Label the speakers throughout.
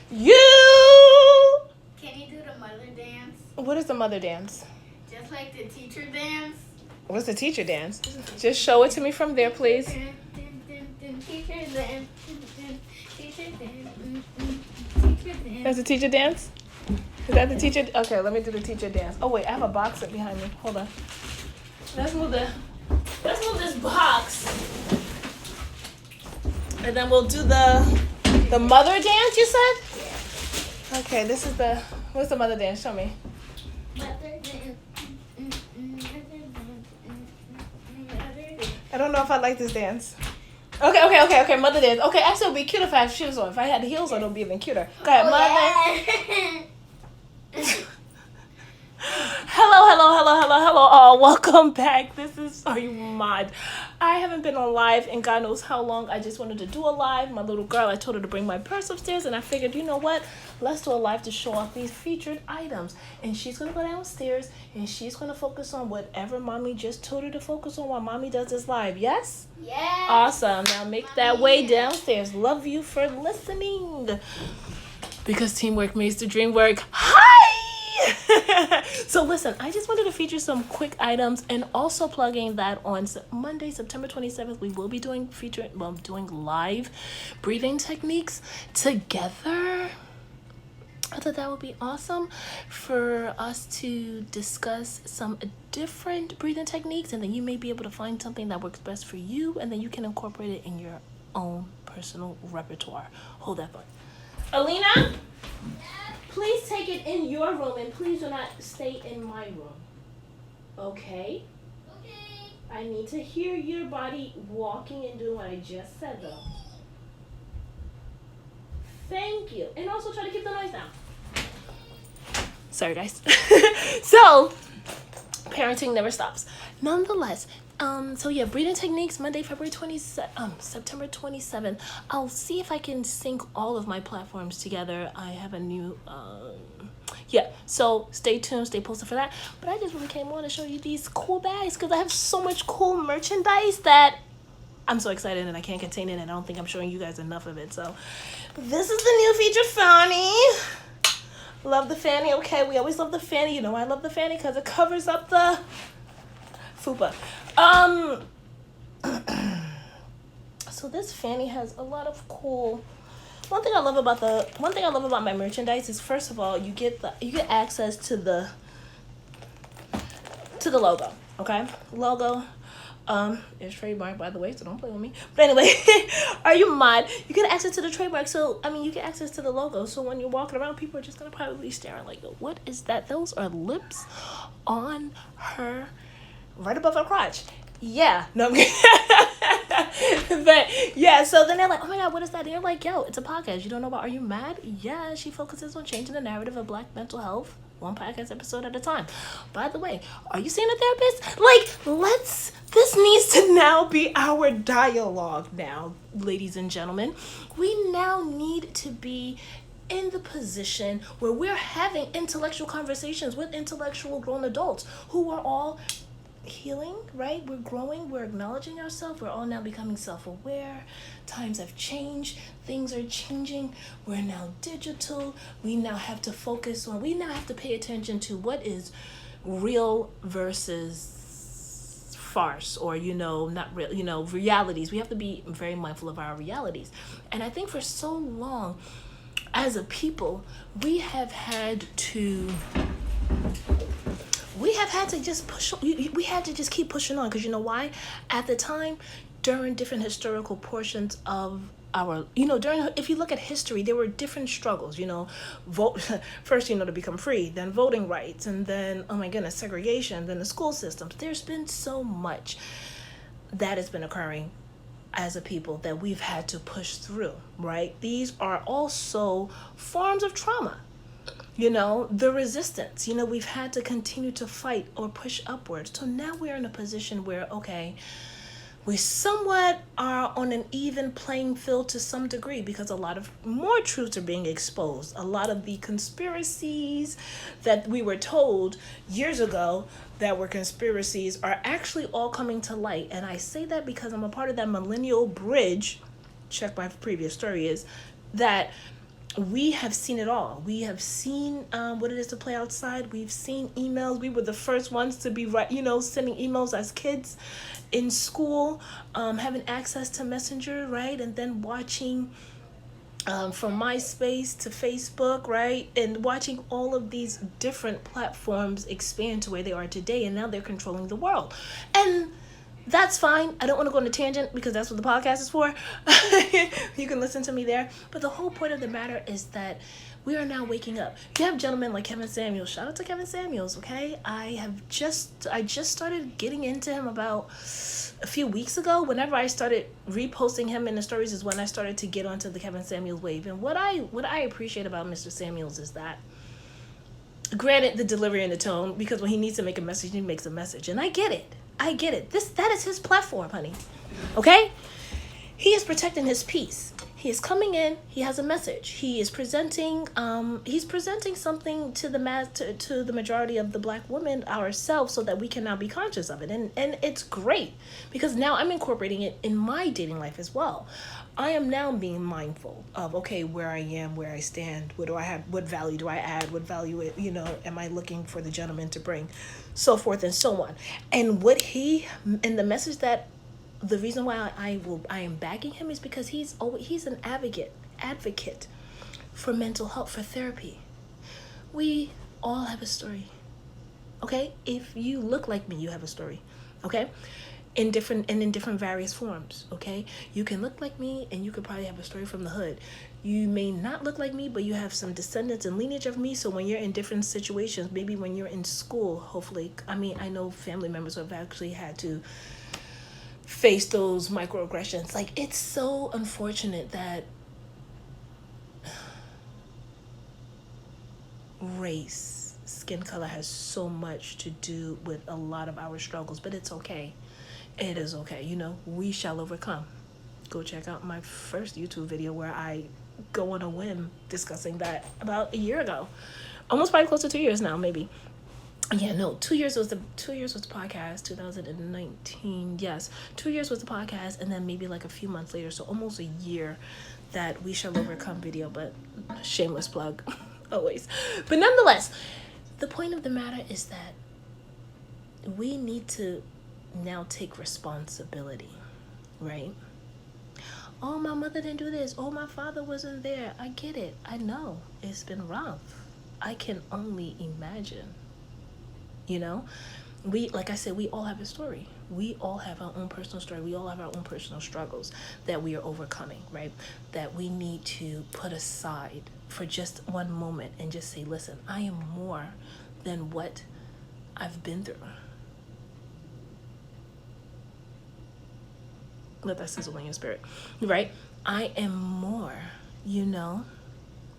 Speaker 1: You.
Speaker 2: Can you do the mother dance?
Speaker 1: What is the mother dance?
Speaker 2: Just like the teacher dance.
Speaker 1: What's the teacher dance? Just show it to me from there, please.
Speaker 2: Teacher dance. Teacher dance. Teacher dance.
Speaker 1: That's the teacher dance? Is that the teacher? Okay, let me do the teacher dance. Oh wait, I have a box up behind me. Hold on. Let's move this box. And then we'll do the mother dance, you said? Okay, this is what's the mother dance? Show me. I don't know if I like this dance. Okay, mother dance. Okay, actually it would be cute if I had shoes on. If I had heels on, it would be even cuter. Go ahead, mother. Hello, all. Welcome back. This is Argh U Mad. I haven't been on live in God knows how long. I just wanted to do a live. My little girl, I told her to bring my purse upstairs, and I figured, you know what? Let's do a live to show off these featured items. And she's going to go downstairs, and she's going to focus on whatever mommy just told her to focus on while mommy does this live. Yes?
Speaker 2: Yes.
Speaker 1: Awesome. Now make that way downstairs. Love you for listening. Because teamwork makes the dream work. Hi! So listen, I just wanted to feature some quick items and also plugging that on Monday, September 27th, we will be doing live breathing techniques together. I thought that would be awesome for us to discuss some different breathing techniques, and then you may be able to find something that works best for you, and then you can incorporate it in your own personal repertoire. Hold that thought. Alina? Please take it in your room, and please do not stay in my room. Okay?
Speaker 2: Okay.
Speaker 1: I need to hear your body walking and doing what I just said, though. Thank you. And also try to keep the noise down. Sorry, guys. So, parenting never stops. Nonetheless, so yeah, breathing techniques, Monday, September 27th. I'll see if I can sync all of my platforms together. I have a new, so stay tuned, stay posted for that. But I just really came on to show you these cool bags because I have so much cool merchandise that I'm so excited and I can't contain it, and I don't think I'm showing you guys enough of it. So this is the new featured fanny. Love the fanny. Okay, we always love the fanny. You know I love the fanny because it covers up the fupa. So this fanny has a lot of cool. One thing I love about my merchandise is, first of all, you get access to the logo. Okay, logo. It's trademark, by the way, so don't play with me. But anyway, Argh U Mad? You get access to the trademark, so you get access to the logo. So when you're walking around, people are just gonna probably stare like, "What is that?" Those are lips on her, right above her crotch. Yeah, no. But yeah, so then they're like, "Oh my God, what is that?" And you're like, "Yo, it's a podcast. You don't know about Argh U Mad?" Yeah, she focuses on changing the narrative of Black mental health, one podcast episode at a time. By the way, are you seeing a therapist? This needs to now be our dialogue now, ladies and gentlemen. We now need to be in the position where we're having intellectual conversations with intellectual grown adults who are all healing, right? We're growing, we're acknowledging ourselves, we're all now becoming self-aware. Times have changed, things are changing, we're now digital. We now have to pay attention to what is real versus farce, or not real, realities. We have to be very mindful of our realities. And I think for so long as a people, we have had to just keep pushing on, because you know why? At the time, during different historical portions of our, if you look at history, there were different struggles, vote first, to become free, then voting rights, and then, oh my goodness, segregation, then the school systems. There's been so much that has been occurring as a people that we've had to push through, right? These are also forms of trauma. The resistance, we've had to continue to fight or push upwards. So now we're in a position where, okay, we somewhat are on an even playing field to some degree, because a lot of more truths are being exposed. A lot of the conspiracies that we were told years ago that were conspiracies are actually all coming to light. And I say that because I'm a part of that millennial bridge, check my previous story, is that we have seen it all. We have seen what it is to play outside. We've seen emails. We were the first ones to be sending emails as kids in school, having access to Messenger, right? And then watching from MySpace to Facebook, right? And watching all of these different platforms expand to where they are today. And now they're controlling the world. And that's fine. I don't want to go on a tangent because that's what the podcast is for. You can listen to me there. But the whole point of the matter is that we are now waking up. You have gentlemen like Kevin Samuels. Shout out to Kevin Samuels, okay? I just started getting into him about a few weeks ago. Whenever I started reposting him in the stories is when I started to get onto the Kevin Samuels wave. And what I appreciate about Mr. Samuels is that, granted, the delivery and the tone, because when he needs to make a message, he makes a message. And I get it. That is his platform, honey. Okay? He is protecting his peace. He is coming in. He has a message. He is presenting. He's presenting something to the majority of the Black women ourselves, so that we can now be conscious of it. And it's great because now I'm incorporating it in my dating life as well. I am now being mindful of, okay, where I am, where I stand, what do I have, what value do I add, what value am I looking for the gentleman to bring, so forth and so on. And the message that, the reason why I am backing him is because he's an advocate for mental health, for therapy. We all have a story, okay? If you look like me, you have a story, okay? In different various forms, okay? You can look like me and you could probably have a story from the hood. You may not look like me, but you have some descendants and lineage of me. So when you're in different situations, maybe when you're in school, hopefully, I know family members who have actually had to face those microaggressions. Like, it's so unfortunate that race, skin color has so much to do with a lot of our struggles, but it's okay. It is okay. We shall overcome. Go check out my first YouTube video where I go on a whim discussing that about a year ago. Almost probably close to 2 years now, maybe. Yeah, no, 2 years was the podcast, 2019. Yes, 2 years was the podcast, and then maybe like a few months later, so almost a year, that We Shall Overcome video, but shameless plug, always. But nonetheless, the point of the matter is that we need to now take responsibility, right? Oh, my mother didn't do this. Oh, my father wasn't there. I get it. I know it's been rough. I can only imagine. Like I said, we all have a story. We all have our own personal story. We all have our own personal struggles that we are overcoming, right? That we need to put aside for just one moment and just say, listen, I am more than what I've been through. Let that sizzle in your spirit, right? I am more,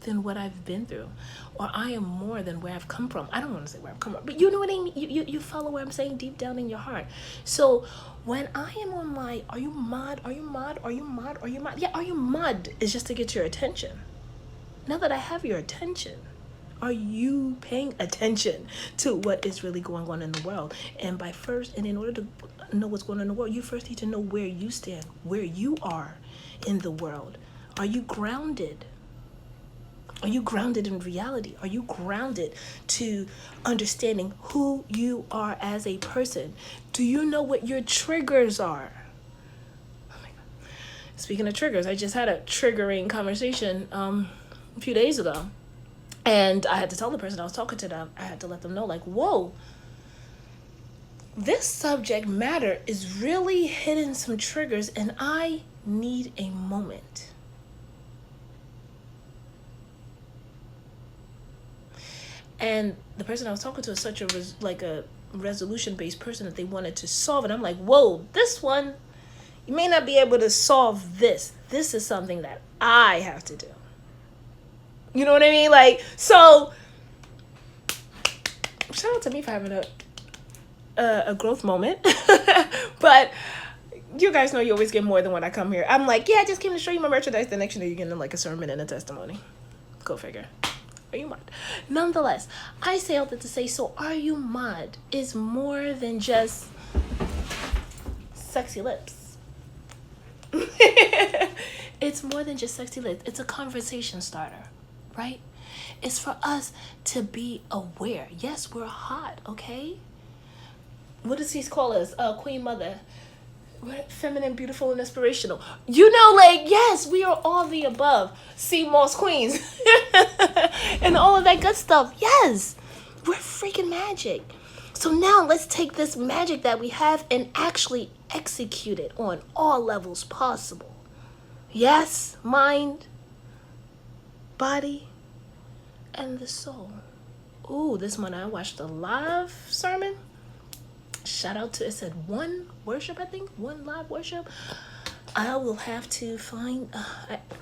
Speaker 1: than what I've been through, or I am more than where I've come from. I don't want to say where I've come from, but you know what I mean? You follow what I'm saying deep down in your heart. So when I am on my, are you mad? Are you mad? Are you mad? Are you mad? Yeah, are you mad is just to get your attention. Now that I have your attention, are you paying attention to what is really going on in the world? And in order to know what's going on in the world, you first need to know where you stand, where you are in the world. Are you grounded? Are you grounded in reality? Are you grounded to understanding who you are as a person? Do you know what your triggers are? Oh my God. Speaking of triggers, I just had a triggering conversation a few days ago. And I had to tell the person I was talking to them, I had to let them know, like, whoa, this subject matter is really hitting some triggers and I need a moment. And the person I was talking to is such a resolution-based person that they wanted to solve it. I'm like, whoa, this one, you may not be able to solve this. This is something that I have to do. You know what I mean? Like, so shout out to me for having a growth moment. But you guys know you always get more than when I come here. I'm like, yeah, I just came to show you my merchandise. The next day you're getting like a sermon and a testimony. Go figure. Are you mad? Nonetheless, I say all that to say, so Are You Mad is more than just sexy lips. It's more than just sexy lips. It's a conversation starter. right? It's for us to be aware. Yes, we're hot, okay? What does he call us? Queen Mother. What? Feminine, beautiful, and inspirational. You know, like, yes, we are all the above. Sea Moss Queens. And all of that good stuff. Yes, we're freaking magic. So now let's take this magic that we have and actually execute it on all levels possible. Yes, mind, body, and the soul. Ooh, this one I watched a live sermon. Shout out to, it said one worship, I think, one live worship. I will have to find,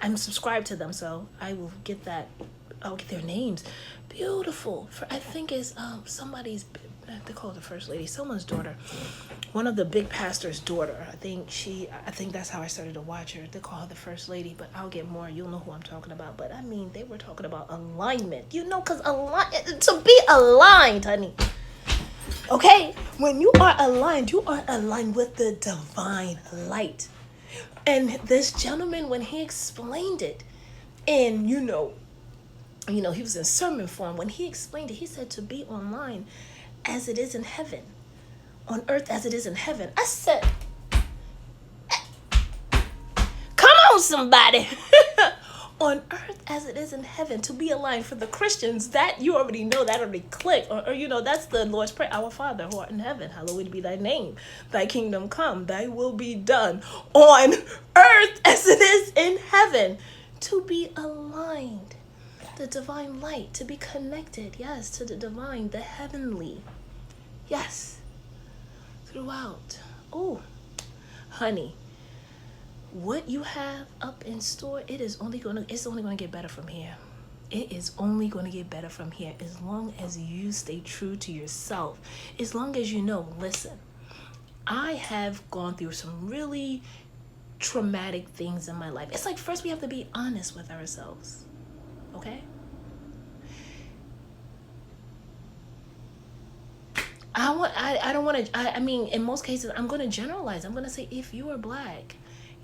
Speaker 1: I'm subscribed to them, so I will get that, I'll get their names. Beautiful. For, I think it's somebody's, they call it the first lady, someone's daughter. One of the big pastor's daughter. I think that's how I started to watch her. They call her the first lady, but I'll get more. You'll know who I'm talking about. But I mean, they were talking about alignment. You know, because to be aligned, honey. Okay? When you are aligned with the divine light. And this gentleman, when he explained it, and you know, he was in sermon form. When he explained it, he said to be online as it is in heaven. On earth as it is in heaven. I said, come on, somebody. On earth as it is in heaven. To be aligned for the Christians, that you already know, that already clicked. Or that's the Lord's Prayer. Our Father who art in heaven, hallowed be thy name. Thy kingdom come, thy will be done on earth as it is in heaven. To be aligned. The divine light. To be connected, yes, to the divine, the heavenly. Yes. Throughout. Oh, honey, what you have up in store, it's only gonna get better from here. It is only gonna get better from here as long as you stay true to yourself. As long as you know, listen, I have gone through some really traumatic things in my life. It's like first we have to be honest with ourselves. Okay? I mean, in most cases, I'm going to generalize. I'm going to say, if you are black,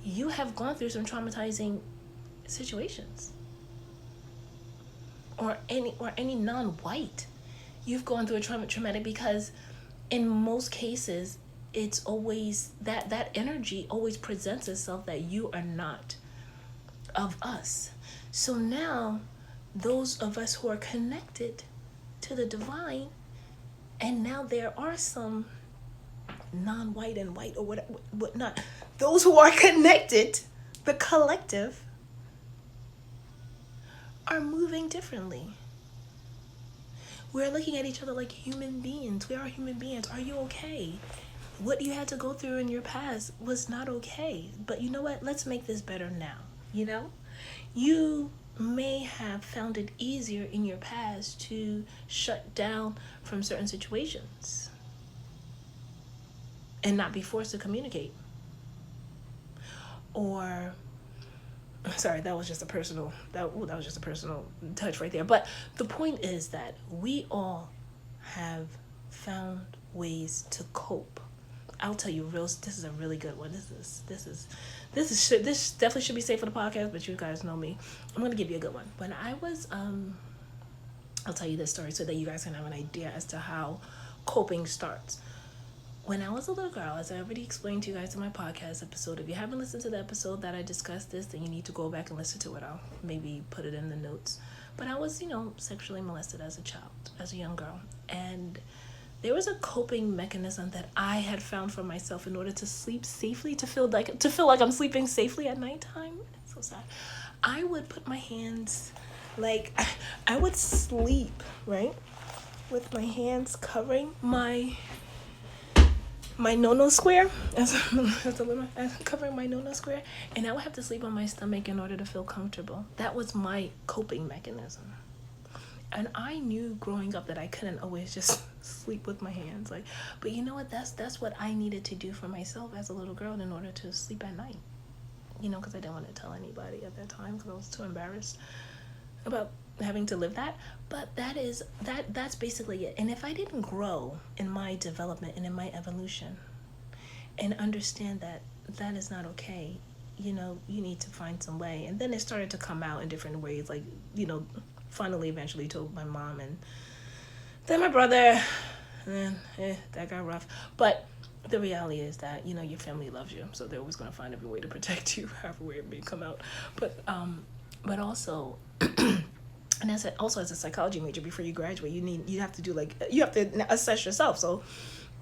Speaker 1: you have gone through some traumatizing situations. Or any non-white, you've gone through a traumatic, because in most cases, it's always, that energy always presents itself that you are not of us. So now, those of us who are connected to the divine, and now there are some non-white and white or whatnot. Those who are connected, the collective, are moving differently. We're looking at each other like human beings. We are human beings. Are you okay? What you had to go through in your past was not okay. But you know what? Let's make this better now. You know? You may have found it easier in your past to shut down from certain situations and not be forced to communicate. Or, sorry, that was just a personal touch right there. But the point is that we all have found ways to cope. I'll tell you, this is a really good one. This definitely should be safe for the podcast, but you guys know me. I'm gonna give you a good one. When I was I'll tell you this story so that you guys can have an idea as to how coping starts. When I was a little girl, as I already explained to you guys in my podcast episode, if you haven't listened to the episode that I discussed this, then you need to go back and listen to it. I'll maybe put it in the notes. But I was, sexually molested as a child, as a young girl. And there was a coping mechanism that I had found for myself in order to sleep safely, to feel like I'm sleeping safely at nighttime. It's so sad. I would put my hands, I would sleep, right, with my hands covering my no-no square, covering my no-no square, and I would have to sleep on my stomach in order to feel comfortable. That was my coping mechanism. And I knew growing up that I couldn't always just sleep with my hands. But you know what? That's what I needed to do for myself as a little girl in order to sleep at night. Because I didn't want to tell anybody at that time because I was too embarrassed about having to live that. But that's basically it. And if I didn't grow in my development and in my evolution and understand that is not okay, you need to find some way. And then it started to come out in different ways, finally eventually told my mom, and then my brother, and that got rough. But the reality is that, you know, your family loves you, so they're always going to find every way to protect you, however way it may come out. But also, and also as a psychology major, before you graduate, you have to assess yourself. So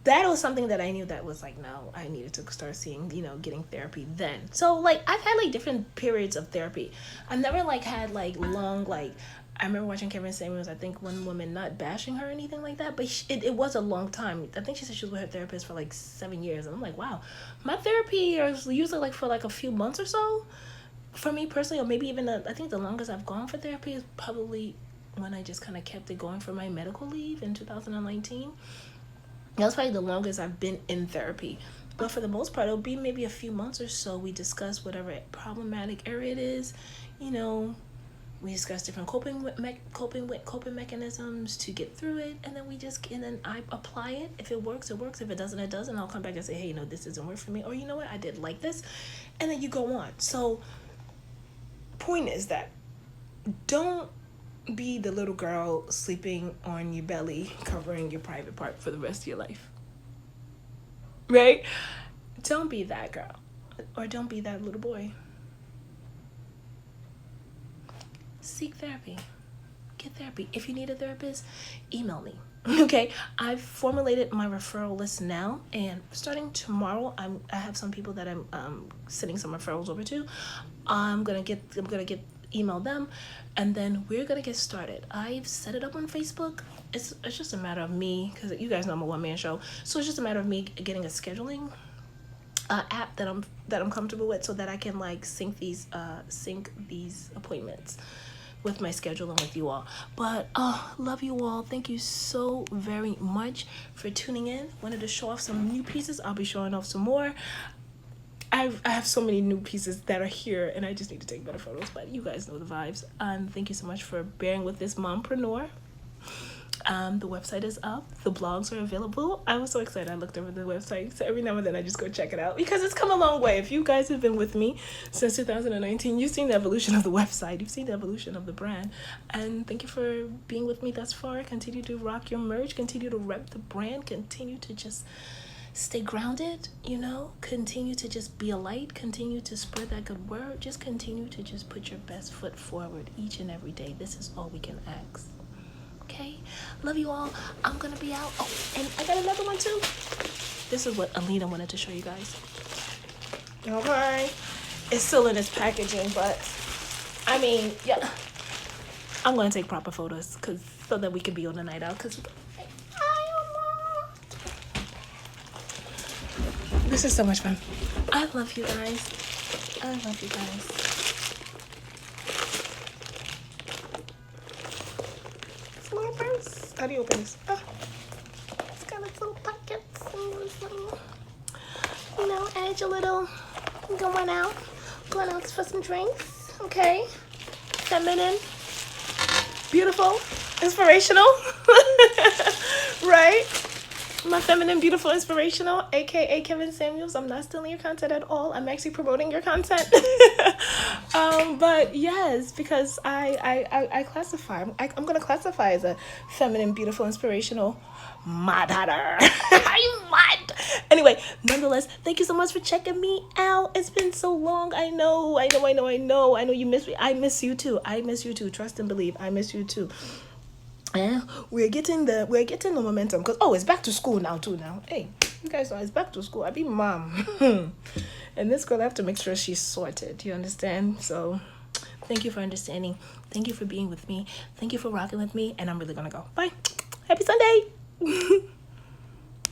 Speaker 1: that was something that I knew that was like, no, I needed to start seeing, you know, getting therapy then. So like I've had like different periods of therapy. I've never like had like long, like, I remember watching Kevin Samuels, I think one woman, not bashing her or anything like that, but it was a long time. I think she said she was with her therapist for like 7 years. And I'm like, wow, my therapy is usually like for like a few months or so for me personally, or maybe even I think the longest I've gone for therapy is probably when I just kind of kept it going for my medical leave in 2019. That's probably the longest I've been in therapy. But for the most part, it'll be maybe a few months or so. We discuss whatever problematic area it is. You know, we discuss different coping mechanisms to get through it, and then I apply it. If it works, it works. If it doesn't, it doesn't. I'll come back and say, hey, you know, this doesn't work for me, or you know what, I did like this, and then you go on. So, point is that don't be the little girl sleeping on your belly, covering your private part for the rest of your life. Right? Don't be that girl, or don't be that little boy. Seek therapy. Get therapy. If you need a therapist, email me. Okay, I've formulated my referral list now, and starting tomorrow, I have some people that I'm sending some referrals over to. I'm gonna email them, and then we're gonna get started. I've set it up on Facebook. It's just a matter of me, because you guys know I'm a one-man show, so it's just a matter of me getting a scheduling app that I'm comfortable with, so that I can like sync these appointments with my schedule and with you all. But love you all. Thank you so very much for tuning in. Wanted to show off some new pieces. I'll be showing off some more. I have so many new pieces that are here, and I just need to take better photos, but you guys know the vibes. Thank you so much for bearing with this mompreneur. The website is up. The blogs are available. I was so excited. I looked over the website, so every now and then I just go check it out, because it's come a long way. If you guys have been with me since 2019, you've seen the evolution of the website. You've seen the evolution of the brand. And thank you for being with me thus far. Continue to rock your merch. Continue to rep the brand. Continue to just stay grounded, you know, continue to just be a light, continue to spread that good word, just continue to just put your best foot forward each and every day. This is all we can ask. Okay, love you all. I'm gonna be out. Oh, and I got another one too. This is what Alina wanted to show you guys. Okay, it's still in its packaging, but I mean, yeah, I'm gonna take proper photos so that we can be on the night out, because this is so much fun. I love you guys. I love you guys. Small purse. How do you open this? It's got its little pockets and this little, you know, add your little going out for some drinks. Okay. Feminine. Beautiful. Inspirational. Right? My feminine, beautiful, inspirational, aka Kevin Samuels. I'm not stealing your content at all. I'm actually promoting your content. But yes, because I classify. I'm gonna classify as a feminine, beautiful, inspirational mad hatter. Are you mad? Anyway, nonetheless, thank you so much for checking me out. It's been so long. I know you miss me. I miss you too. Trust and believe. I miss you too. Yeah, we're getting the momentum, because it's back to school now too. Now, hey, you guys know it's back to school. I be mom, and this girl, I have to make sure she's sorted. You understand? So, thank you for understanding. Thank you for being with me. Thank you for rocking with me. And I'm really gonna go. Bye. Happy Sunday.